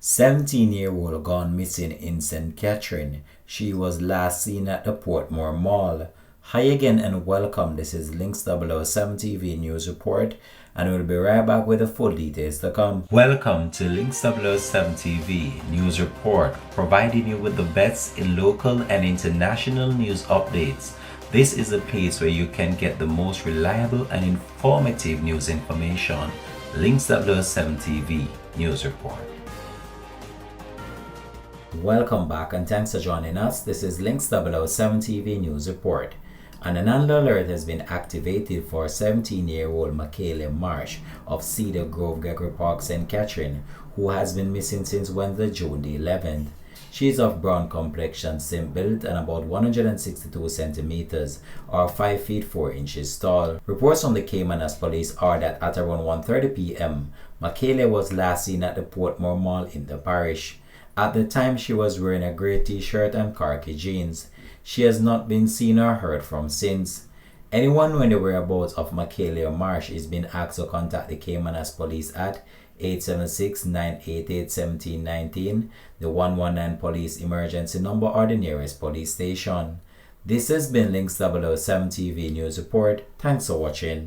17-year-old gone missing in St. Catherine. She was last seen at the Portmore Mall. Hi again and welcome. This is Links 007 TV News Report, and we'll be right back with the full details to come. Welcome to Links 007 TV News Report, providing you with the best in local and international news updates. This is a place where you can get the most reliable and informative news information. Links 007 TV News Report. Welcome back and thanks for joining us. This is Links 007 TV News Report. An alert has been activated for 17-year-old Michaela Marsh of Cedar Grove, Gregory Park, St. Catherine, who has been missing since Wednesday, June the 11th. She is of brown complexion, slim built, and about 162 centimeters, or 5 feet 4 inches tall. Reports from the Caymanas police are that at around 1:30 p.m., Michaela was last seen at the Portmore Mall in the parish. At the time, she was wearing a grey t-shirt and khaki jeans. She has not been seen or heard from since. Anyone knowing the whereabouts of Michaela Marsh is being asked to contact the Caymanas police at 876-988-1719, the 119 police emergency number, or the nearest police station. This has been Links 007 TV News Report. Thanks for watching.